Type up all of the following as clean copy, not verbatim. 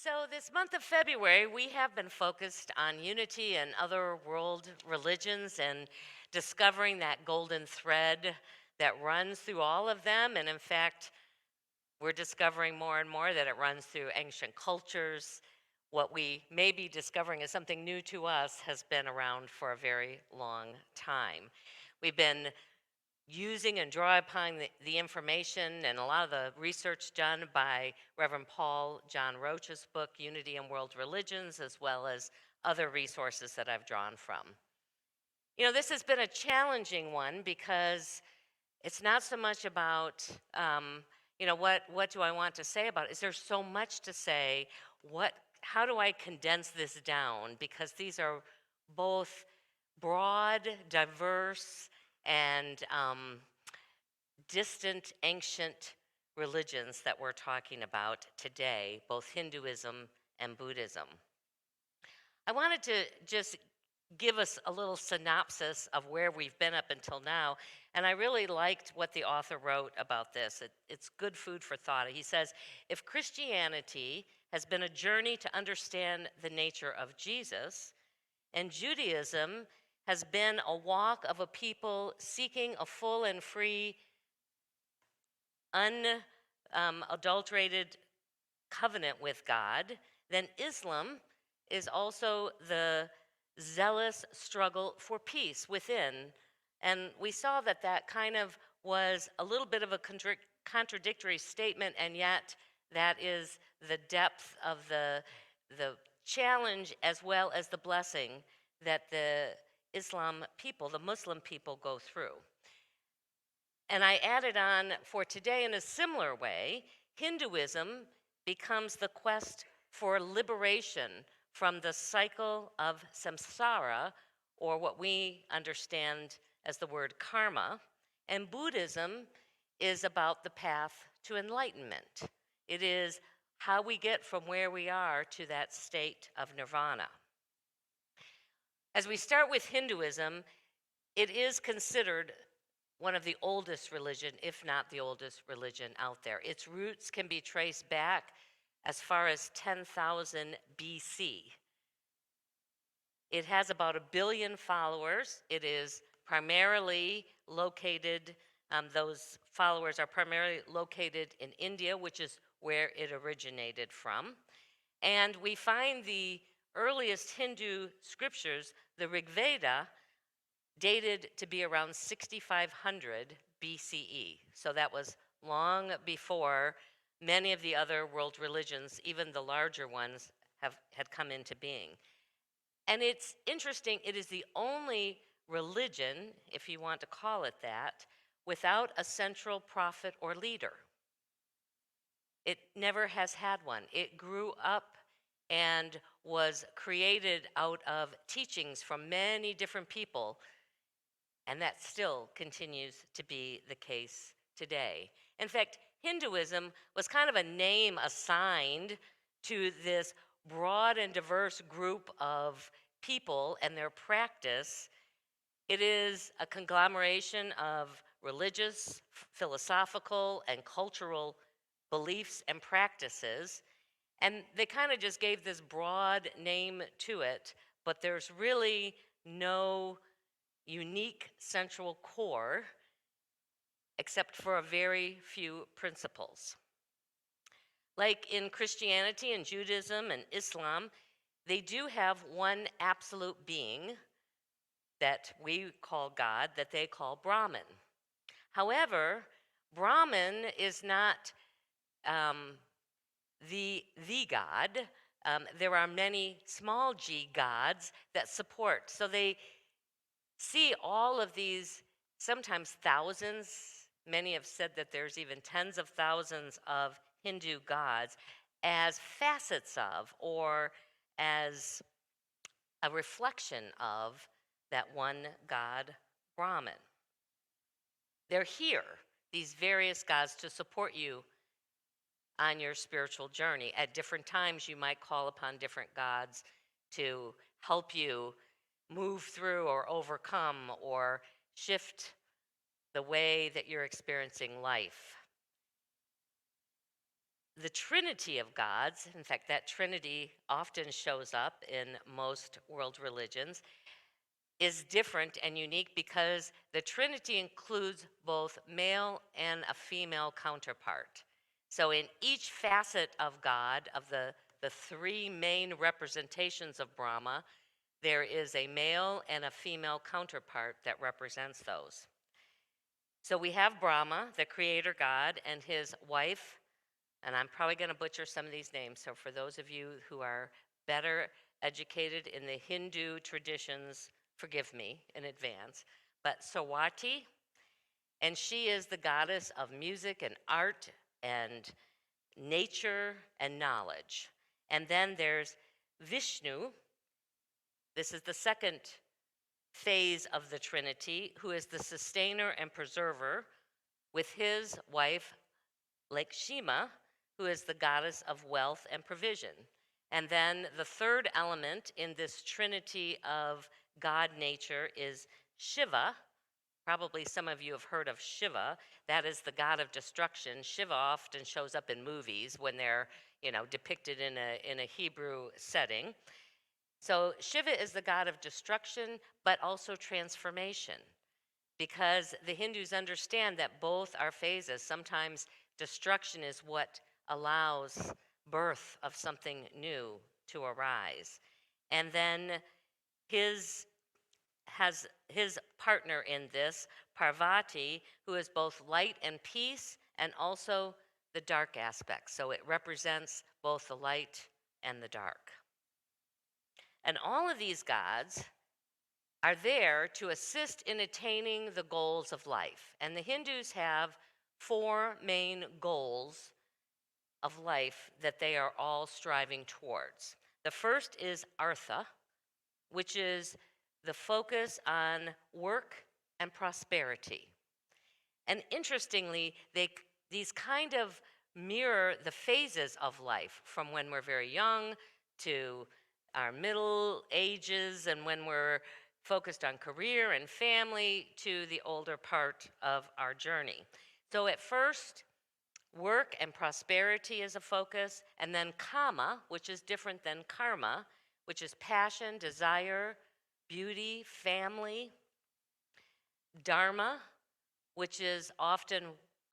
So, this month of February, we have been focused on unity and other world religions and discovering that golden thread that runs through all of them. And in fact, we're discovering more and more that it runs through ancient cultures. What we may be discovering is something new to us, has been around for a very long time. We've been using and draw upon the information and a lot of the research done by Reverend John Roach's book, Unity and World Religions, as well as other resources that I've drawn from. This has been a challenging one because it's not so much about, what do I want to say about it? Is there so much to say? How do I condense this down? Because these are both broad, diverse, and distant ancient religions that we're talking about today, both Hinduism and Buddhism. I wanted to just give us a little synopsis of where we've been up until now. And I really liked what the author wrote about this. It's good food for thought. He says, if Christianity has been a journey to understand the nature of Jesus, and Judaism has been a walk of a people seeking a full and free, unadulterated covenant with God, then Islam is also the zealous struggle for peace within. And we saw that that kind of was a little bit of a contradictory statement, and yet that is the depth of the challenge as well as the blessing that the Islam people, the Muslim people, go through. And I added on for today in a similar way, Hinduism becomes the quest for liberation from the cycle of samsara, or what we understand as the word karma. And Buddhism is about the path to enlightenment. It is how we get from where we are to that state of nirvana. As we start with Hinduism, it is considered one of the oldest religion, if not the oldest religion out there. Its roots can be traced back as far as 10,000 BC. It has about 1 billion followers. It is primarily located, those followers are primarily located in India, which is where it originated from. And we find the earliest Hindu scriptures, the Rig Veda, dated to be around 6500 BCE. So that was long before many of the other world religions, even the larger ones, had come into being. And it's interesting, it is the only religion, if you want to call it that, without a central prophet or leader. It never has had one. It grew up and was created out of teachings from many different people, and that still continues to be the case today. In fact, Hinduism was kind of a name assigned to this broad and diverse group of people and their practice. It is a conglomeration of religious, philosophical, and cultural beliefs and practices. And they kind of just gave this broad name to it, but there's really no unique central core except for a very few principles. Like in Christianity and Judaism and Islam, they do have one absolute being that we call God, that they call Brahman. However, Brahman is not the God. There are many small g gods that support. So they see all of these, sometimes thousands, many have said that there's even tens of thousands of Hindu gods, as facets of, or as a reflection of, that one God, Brahman. They're here, these various gods, to support you on your spiritual journey. At different times, you might call upon different gods to help you move through or overcome or shift the way that you're experiencing life. the trinity of gods, in fact, that trinity often shows up in most world religions, is different and unique because the trinity includes both male and a female counterpart. So in each facet of God, of the three main representations of Brahma, there is a male and a female counterpart that represents those. So we have Brahma, the creator God, and his wife, and I'm probably going to butcher some of these names. So for those of you who are better educated in the Hindu traditions, forgive me in advance. But Sawati, and she is the goddess of music and art and nature and knowledge. And then there's Vishnu. This is the second phase of the Trinity, who is the sustainer and preserver, with his wife Lakshmi, who is the goddess of wealth and provision. And then the third element in this trinity of God nature is Shiva. Probably some of you have heard of Shiva. That is the god of destruction. Shiva often shows up in movies when they're, depicted in a Hebrew setting. So Shiva is the god of destruction, but also transformation, because the Hindus understand that both are phases. Sometimes destruction is what allows birth of something new to arise. And then his has his partner in this, Parvati, who is both light and peace and also the dark aspect. So it represents both the light and the dark. And all of these gods are there to assist in attaining the goals of life. And the Hindus have four main goals of life that they are all striving towards. The first is artha, which is the focus on work and prosperity. And interestingly, these kind of mirror the phases of life, from when we're very young to our middle ages, and when we're focused on career and family, to the older part of our journey. So at first, work and prosperity is a focus, and then kama, which is different than karma, which is passion, desire, beauty, family. Dharma, which is often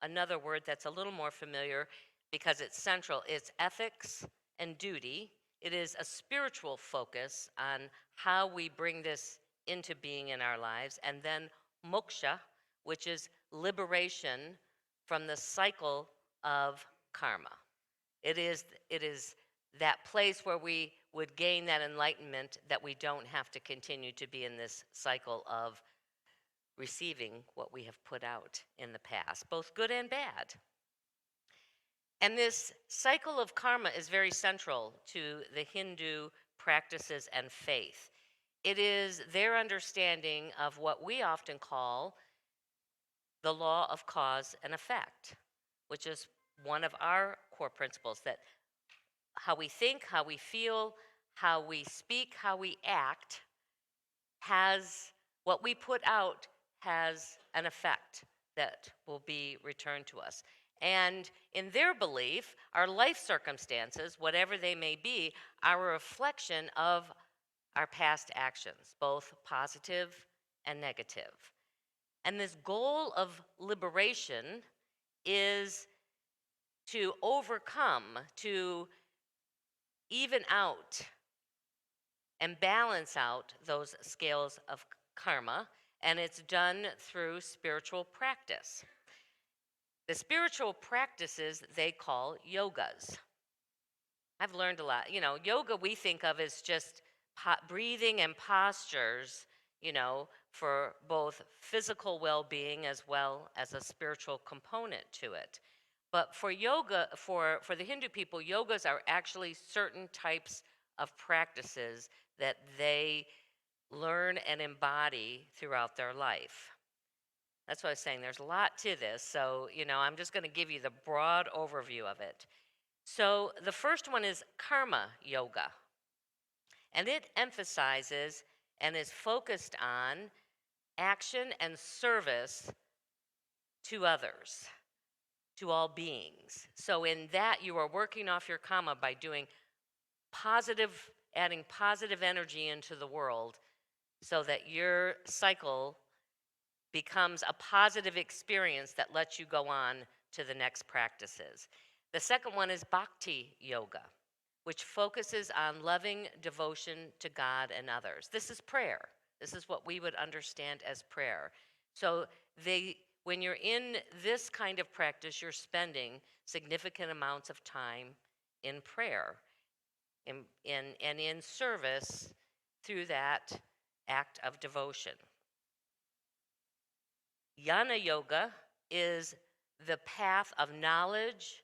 another word that's a little more familiar because it's central. It's ethics and duty. It is a spiritual focus on how we bring this into being in our lives. And then moksha, which is liberation from the cycle of karma. It is that place where we would gain that enlightenment, that we don't have to continue to be in this cycle of receiving what we have put out in the past, both good and bad. And this cycle of karma is very central to the Hindu practices and faith. It is their understanding of what we often call the law of cause and effect, which is one of our core principles, that how we think, how we feel, how we speak, how we act has, what we put out has an effect that will be returned to us. And in their belief, our life circumstances, whatever they may be, are a reflection of our past actions, both positive and negative. And this goal of liberation is to overcome, to even out and balance out those scales of karma, and it's done through spiritual practice. The spiritual practices they call yogas. I've learned a lot. Yoga we think of as just breathing and postures, for both physical well-being as well as a spiritual component to it. But for yoga, for the Hindu people, yogas are actually certain types of practices that they learn and embody throughout their life. That's what I was saying. There's a lot to this. So, I'm just going to give you the broad overview of it. So, the first one is karma yoga. And it emphasizes and is focused on action and service to others. to all beings. So in that, you are working off your karma by doing positive, adding positive energy into the world so that your cycle becomes a positive experience that lets you go on to the next practices. The second one is bhakti yoga, which focuses on loving devotion to God and others. This is prayer. This is what we would understand as prayer. So when you're in this kind of practice, you're spending significant amounts of time in prayer and in service through that act of devotion. Jnana yoga is the path of knowledge,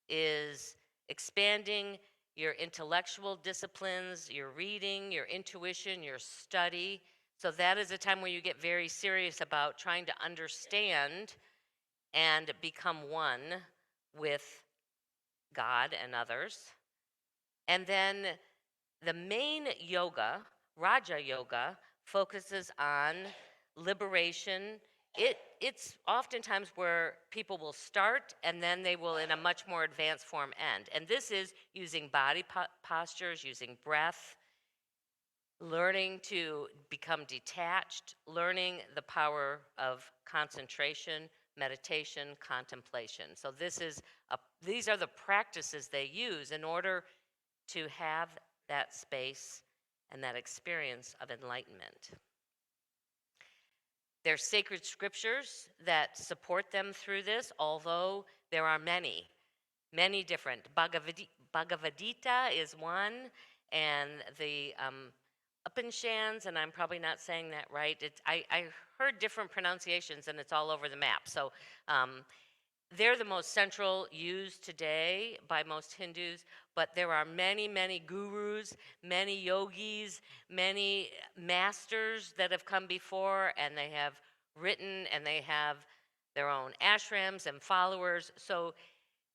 is expanding your intellectual disciplines, your reading, your intuition, your study. So that is a time where you get very serious about trying to understand and become one with God and others. And then the main yoga, Raja Yoga, focuses on liberation. It's oftentimes where people will start and then they will, in a much more advanced form, end. And this is using body postures, using breath, learning to become detached, learning the power of concentration, meditation, contemplation. So these are the practices they use in order to have that space and that experience of enlightenment. There's sacred scriptures that support them through this, although there are many different. Bhagavad Gita is one, and the Upanishads, and I'm probably not saying that right. I heard different pronunciations, and it's all over the map. So they're the most central used today by most Hindus, but there are many gurus, many yogis, many masters that have come before, and they have written and they have their own ashrams and followers. So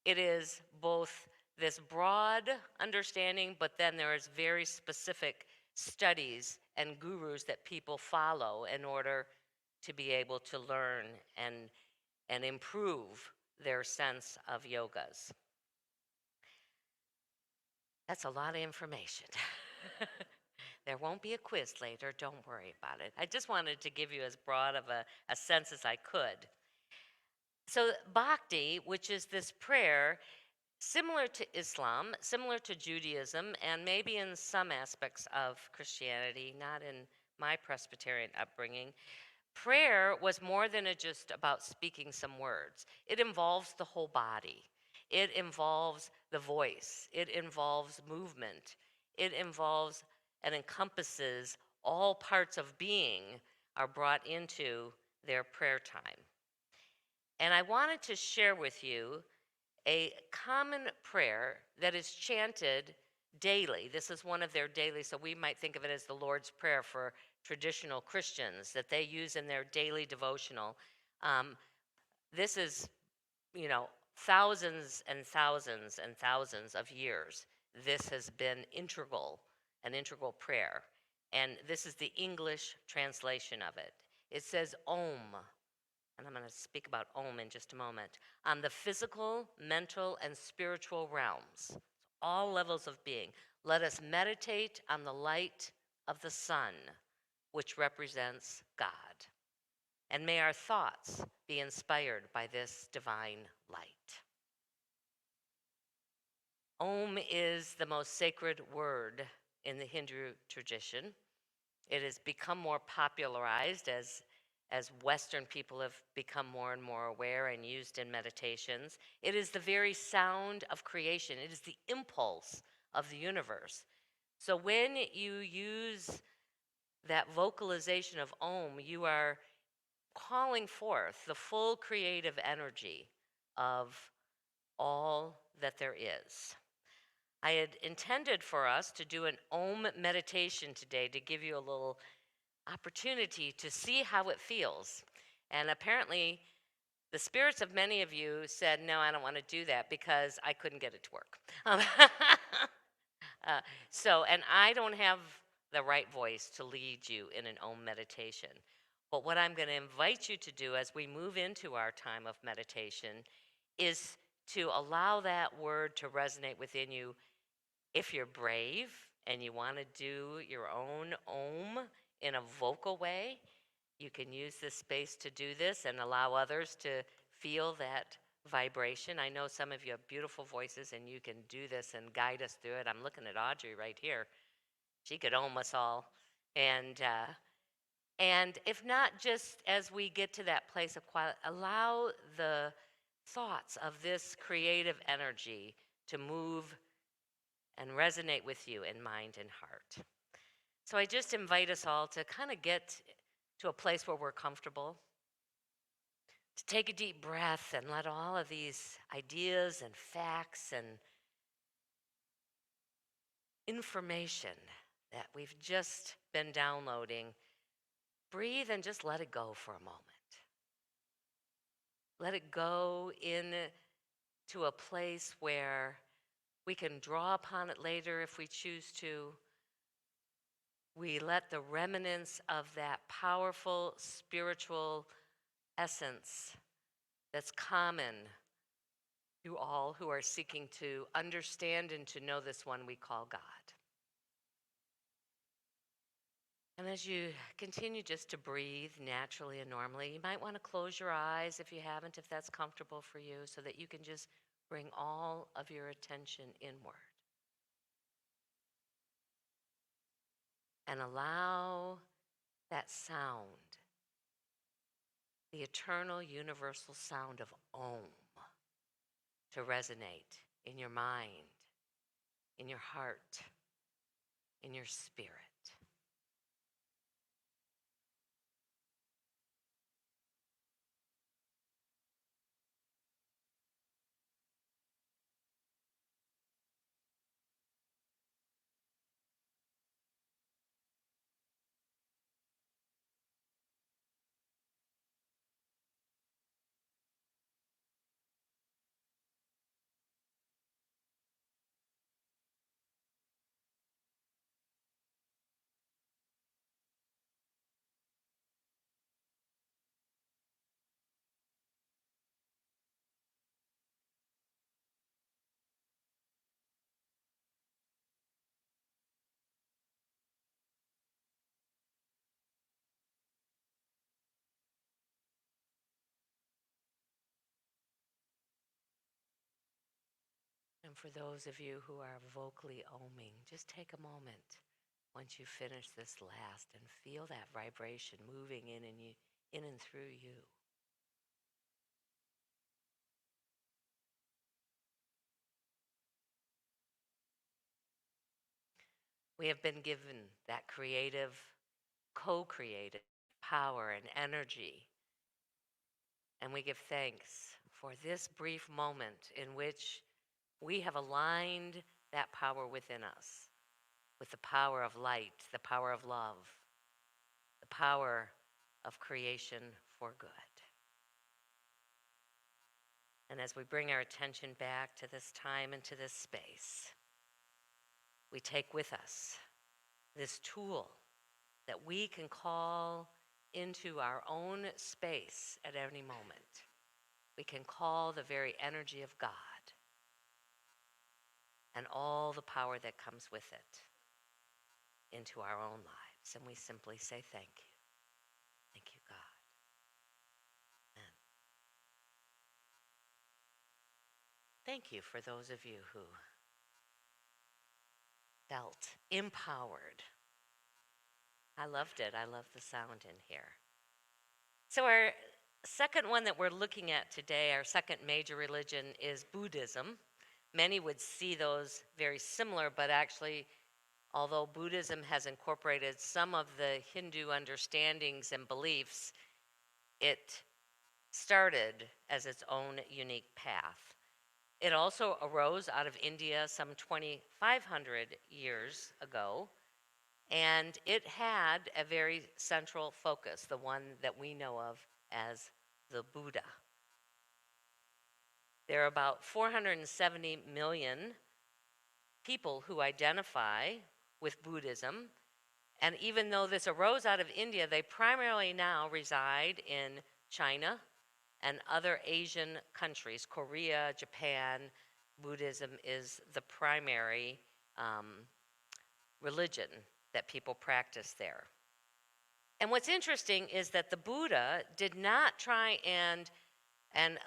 it is both this broad understanding, but then there is very specific studies and gurus that people follow in order to be able to learn and improve their sense of yogas. That's a lot of information. There won't be a quiz later, don't worry about it. I just wanted to give you as broad of a sense as I could. So, bhakti, which is this prayer, similar to Islam, similar to Judaism, and maybe in some aspects of Christianity, not in my Presbyterian upbringing, prayer was more than just about speaking some words. It involves the whole body. It involves the voice. It involves movement. It involves and encompasses all parts of being are brought into their prayer time. And I wanted to share with you a common prayer that is chanted daily. This is one of their daily, so we might think of it as the Lord's Prayer for traditional Christians that they use in their daily devotional. This is, thousands and thousands and thousands of years. This has been an integral prayer. And this is the English translation of it. It says, Om, and I'm going to speak about Om in just a moment, on the physical, mental, and spiritual realms, all levels of being. Let us meditate on the light of the sun, which represents God. And may our thoughts be inspired by this divine light. Om is the most sacred word in the Hindu tradition. It has become more popularized as Western people have become more and more aware and used in meditations. It is the very sound of creation. It is the impulse of the universe. So when you use that vocalization of Om, you are calling forth the full creative energy of all that there is. I had intended for us to do an Om meditation today to give you a little opportunity to see how it feels. And apparently, the spirits of many of you said, no, I don't want to do that because I couldn't get it to work. And I don't have the right voice to lead you in an Om meditation. But what I'm going to invite you to do as we move into our time of meditation is to allow that word to resonate within you. If you're brave and you want to do your own om in a vocal way, you can use this space to do this and allow others to feel that vibration. I know some of you have beautiful voices and you can do this and guide us through it. I'm looking at Audrey right here. She could om us all. And if not, just as we get to that place of quiet, allow the thoughts of this creative energy to move and resonate with you in mind and heart. So I just invite us all to kind of get to a place where we're comfortable, to take a deep breath and let all of these ideas and facts and information that we've just been downloading, breathe and just let it go for a moment. Let it go into a place where we can draw upon it later if we choose to. We let the remnants of that powerful spiritual essence that's common to all who are seeking to understand and to know this one we call God. And as you continue just to breathe naturally and normally, you might want to close your eyes if you haven't, if that's comfortable for you, so that you can just bring all of your attention inward. And allow that sound, the eternal universal sound of Om, to resonate in your mind, in your heart, in your spirit. And for those of you who are vocally oming, just take a moment once you finish this last and feel that vibration moving in and through you. We have been given that creative, co-creative power and energy. And we give thanks for this brief moment in which we have aligned that power within us with the power of light, the power of love, the power of creation for good. And as we bring our attention back to this time and to this space, we take with us this tool that we can call into our own space at any moment. We can call the very energy of God and all the power that comes with it into our own lives. And we simply say thank you. Thank you, God. And thank you for those of you who felt empowered. I loved it. I love the sound in here. So our second one that we're looking at today, our second major religion, is Buddhism. Many would see those very similar, but actually, although Buddhism has incorporated some of the Hindu understandings and beliefs, it started as its own unique path. It also arose out of India some 2,500 years ago, and it had a very central focus, the one that we know of as the Buddha. There are about 470 million people who identify with Buddhism, and even though this arose out of India, they primarily now reside in China and other Asian countries, Korea, Japan, Buddhism is the primary religion that people practice there. And what's interesting is that the Buddha did not try and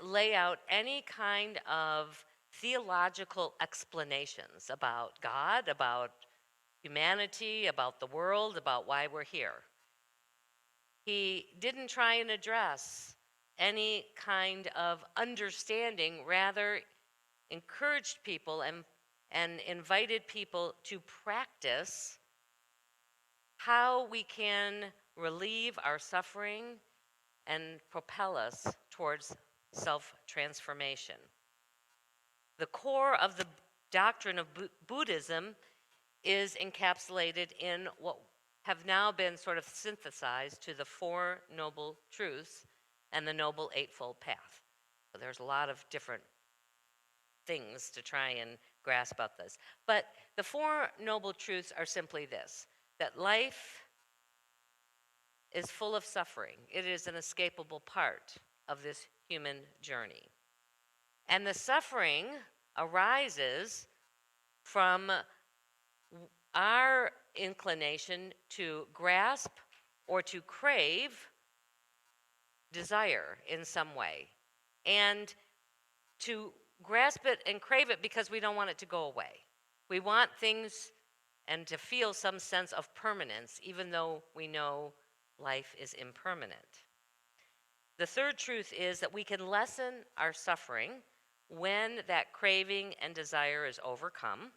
lay out any kind of theological explanations about God, about humanity, about the world, about why we're here. He didn't try and address any kind of understanding, rather encouraged people and invited people to practice how we can relieve our suffering and propel us towards self-transformation. The core of the doctrine of Buddhism is encapsulated in what have now been sort of synthesized to the Four Noble Truths and the Noble Eightfold Path. So there's a lot of different things to try and grasp about this. But the Four Noble Truths are simply this, that life is full of suffering. It is an escapable part of this human journey. And the suffering arises from our inclination to grasp or to crave desire in some way, and to grasp it and crave it because we don't want it to go away. We want things and to feel some sense of permanence, even though we know life is impermanent. The third truth is that we can lessen our suffering when that craving and desire is overcome.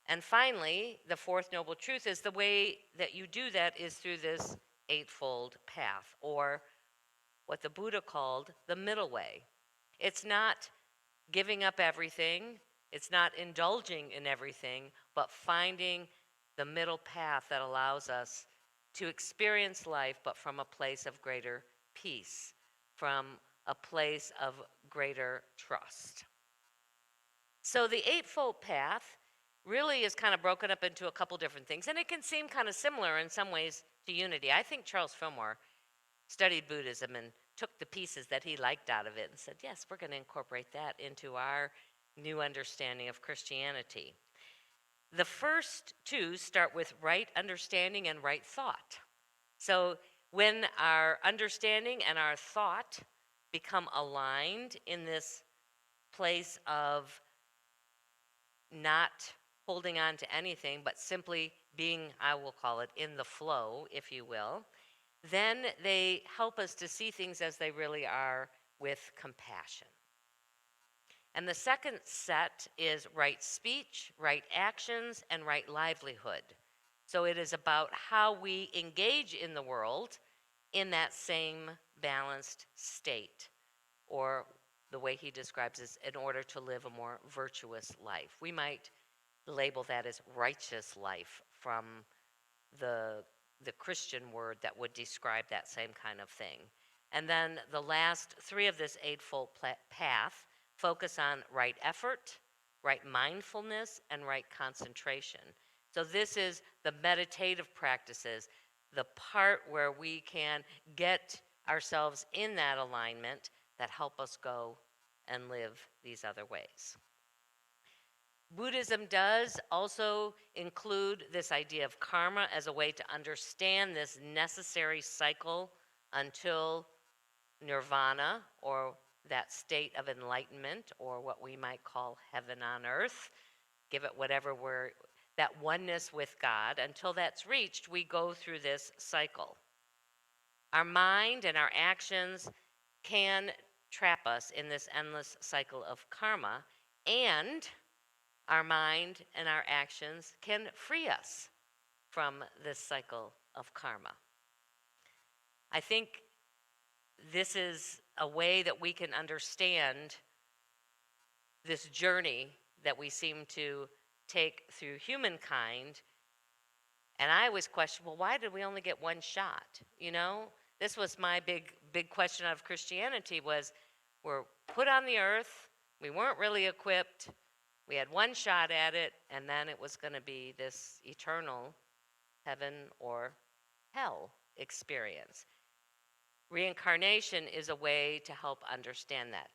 And finally, the fourth noble truth is the way that you do that is through this eightfold path, or what the Buddha called the middle way. It's not giving up everything, it's not indulging in everything, but finding the middle path that allows us to experience life, but from a place of greater peace, from a place of greater trust. So the Eightfold Path really is kind of broken up into a couple different things, and it can seem kind of similar in some ways to unity. I think Charles Fillmore studied Buddhism and took the pieces that he liked out of it and said, yes, we're going to incorporate that into our new understanding of Christianity. The first two start with right understanding and right thought. So when our understanding and our thought become aligned in this place of not holding on to anything, but simply being, I will call it, in the flow, if you will, then they help us to see things as they really are with compassion. And the second set is right speech, right actions, and right livelihood. So it is about how we engage in the world in that same balanced state, or the way he describes is in order to live a more virtuous life. We might label that as righteous life from the Christian word that would describe that same kind of thing. And then the last three of this eightfold path focus on right effort, right mindfulness, and right concentration. So this is the meditative practices, the part where we can get ourselves in that alignment that help us go and live these other ways. Buddhism does also include this idea of karma as a way to understand this necessary cycle until nirvana, or that state of enlightenment, or what we might call heaven on earth. Give it whatever word, that oneness with God. Until that's reached, we go through this cycle. Our mind and our actions can trap us in this endless cycle of karma, and our mind and our actions can free us from this cycle of karma. I think this is a way that we can understand this journey that we seem to take through humankind. And I always question, well, why did we only get one shot? You know, this was my big question of Christianity was, we're put on the earth, we weren't really equipped, we had one shot at it, and then it was going to be this eternal heaven or hell experience. Reincarnation is a way to help understand that.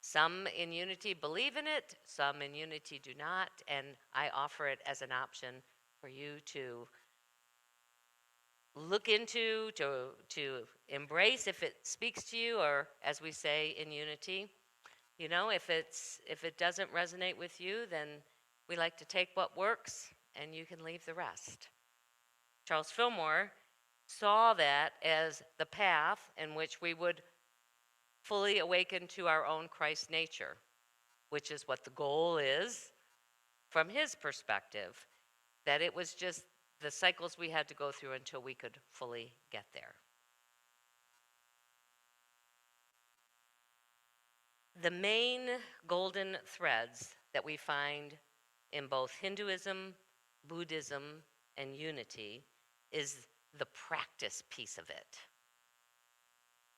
Some in unity believe in it, some in unity do not, and I offer it as an option for you to look into, to embrace if it speaks to you, or as we say in unity, you know, if it doesn't resonate with you, then we like to take what works and you can leave the rest. Charles Fillmore saw that as the path in which we would fully awaken to our own Christ nature, which is what the goal is from his perspective, that it was just the cycles we had to go through until we could fully get there. The main golden threads that we find in both Hinduism, Buddhism, and unity is the practice piece of it.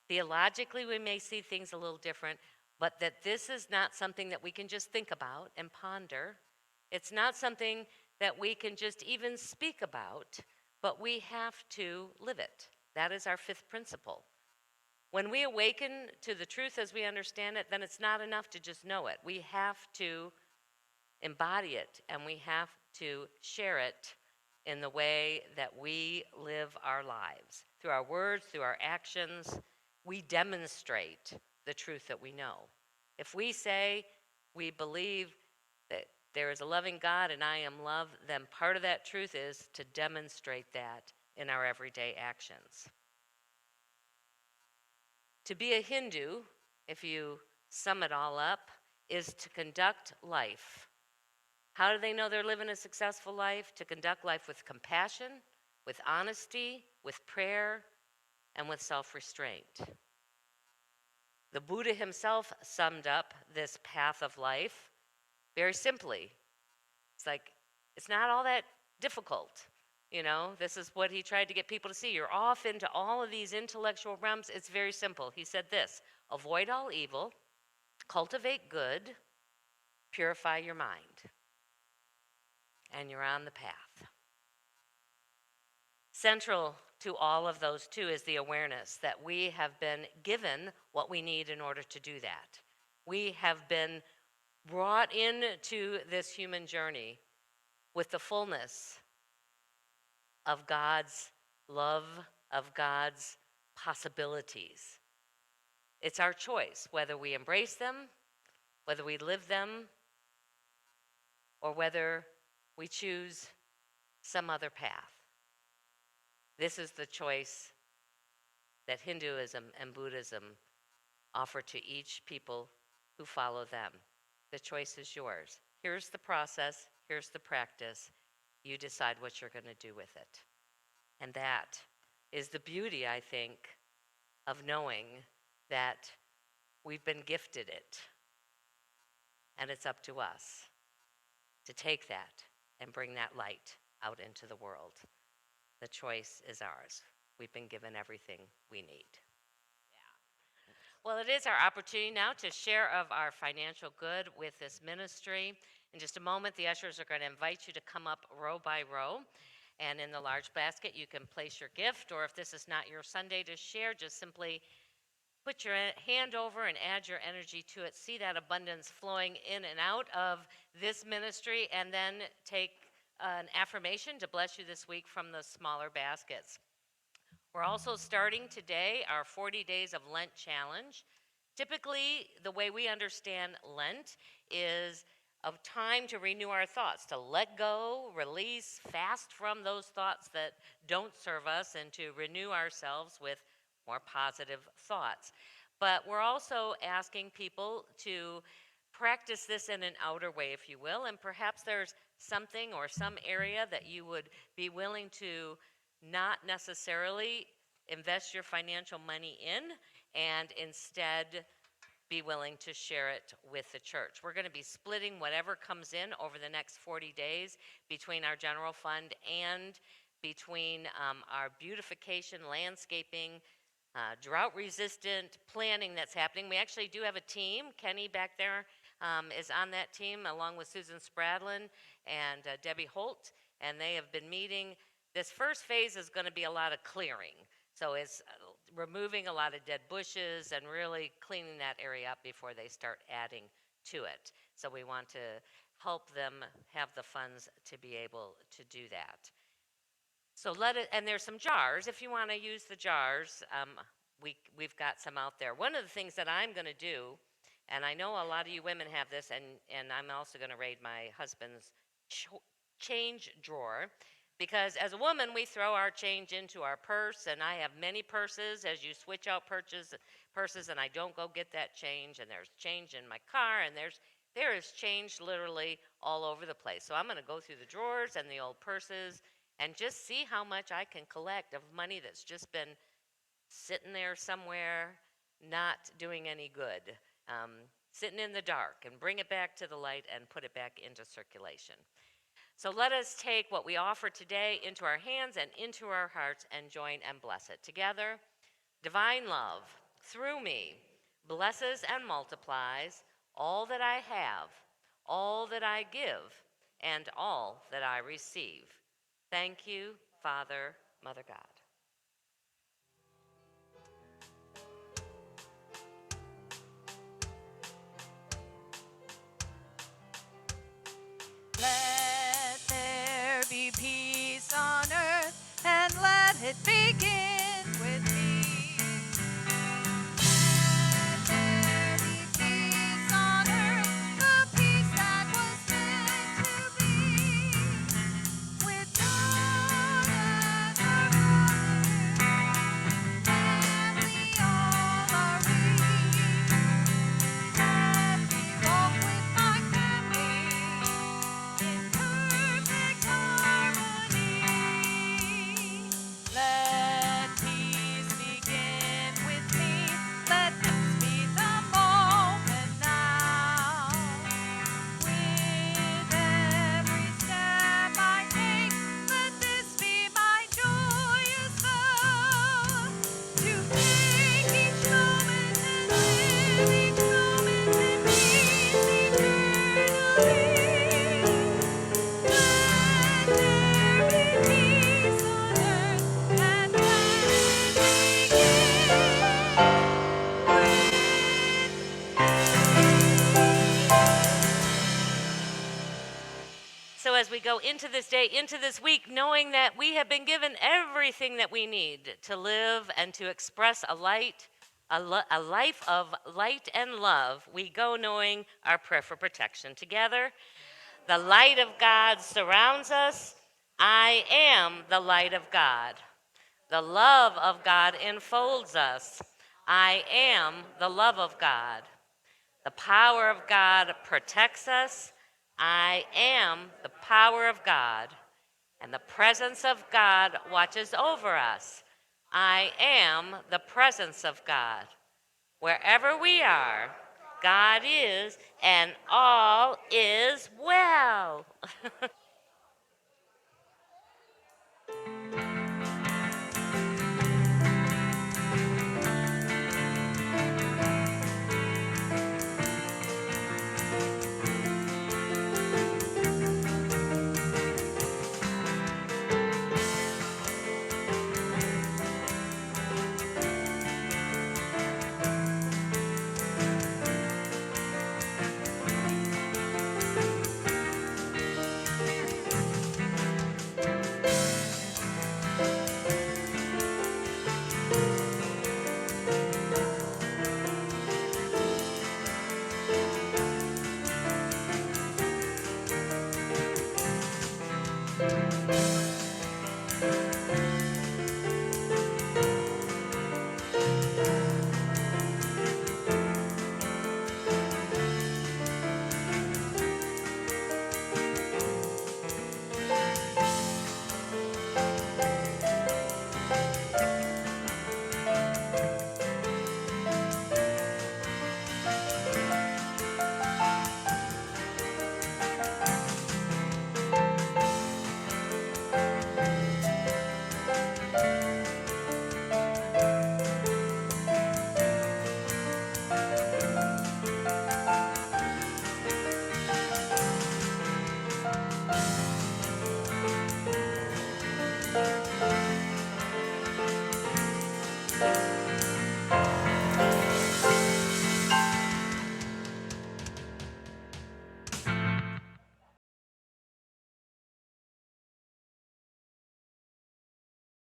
Theologically, we may see things a little different, but that this is not something that we can just think about and ponder. It's not something that we can just even speak about, but we have to live it. That is our fifth principle. When we awaken to the truth as we understand it, then it's not enough to just know it. We have to embody it, and we have to share it in the way that we live our lives. Through our words, through our actions, we demonstrate the truth that we know. If we say we believe that there is a loving God and I am love, then part of that truth is to demonstrate that in our everyday actions. To be a Hindu, if you sum it all up, is to conduct life. How do they know they're living a successful life? To conduct life with compassion, with honesty, with prayer, and with self-restraint. The Buddha himself summed up this path of life very simply. It's like, it's not all that difficult. You know, this is what he tried to get people to see. You're off into all of these intellectual realms. It's very simple. He said this: avoid all evil, cultivate good, purify your mind, and you're on the path. Central to all of those, too, is the awareness that we have been given what we need in order to do that. We have been brought into this human journey with the fullness of God's love, of God's possibilities. It's our choice whether we embrace them, whether we live them, or whether we choose some other path. This is the choice that Hinduism and Buddhism offer to each people who follow them. The choice is yours. Here's the process, here's the practice. You decide what you're going to do with it. And that is the beauty, I think, of knowing that we've been gifted it. And it's up to us to take that and bring that light out into the world. The choice is ours. We've been given everything we need. Well, it is our opportunity now to share of our financial good with this ministry. In just a moment, the ushers are going to invite you to come up row by row. And in the large basket, you can place your gift, or if this is not your Sunday to share, just simply put your hand over and add your energy to it. See that abundance flowing in and out of this ministry, and then take an affirmation to bless you this week from the smaller baskets. We're also starting today our 40 Days of Lent Challenge. Typically, the way we understand Lent is a time to renew our thoughts, to let go, release, fast from those thoughts that don't serve us, and to renew ourselves with more positive thoughts. But we're also asking people to practice this in an outer way, if you will, and perhaps there's something or some area that you would be willing to not necessarily invest your financial money in, and instead be willing to share it with the church. We're going to be splitting whatever comes in over the next 40 days between our general fund and between our beautification, landscaping, drought-resistant planning that's happening. We actually do have a team. Kenny back there is on that team, along with Susan Spradlin and Debbie Holt, and they have been meeting. This first phase is going to be a lot of clearing. So it's removing a lot of dead bushes and really cleaning that area up before they start adding to it. So we want to help them have the funds to be able to do that. So and there's some jars. If you want to use the jars, we've got some out there. One of the things that I'm going to do, and I know a lot of you women have this, and I'm also going to raid my husband's change drawer, because as a woman, we throw our change into our purse, and I have many purses. As you switch out purses, and I don't go get that change, and there's change in my car, and there is change literally all over the place. So I'm going to go through the drawers and the old purses and just see how much I can collect of money that's just been sitting there somewhere, not doing any good, sitting in the dark, and bring it back to the light and put it back into circulation. So let us take what we offer today into our hands and into our hearts and join and bless it. Together, divine love, through me, blesses and multiplies all that I have, all that I give, and all that I receive. Thank you, Father, Mother God. Let there be peace on earth, and let it begin with me. Let there be peace on earth, the peace that was meant to be. With God as our Father, and we all are we. Let me walk with my family in perfect harmony. Let peace begin with me. Let this be the moment now. With every step I take, let this be my joyous vow. To take each moment and live each moment in peace eternally. Let there be peace on earth, and let it So as we go into this day, into this week, knowing that we have been given everything that we need to live and to express a life of light and love, we go knowing our prayer for protection. Together, the light of God surrounds us. I am the light of God. The love of God enfolds us. I am the love of God. The power of God protects us. I am the power of God. And the presence of God watches over us. I am the presence of God. Wherever we are, God is, and all is well.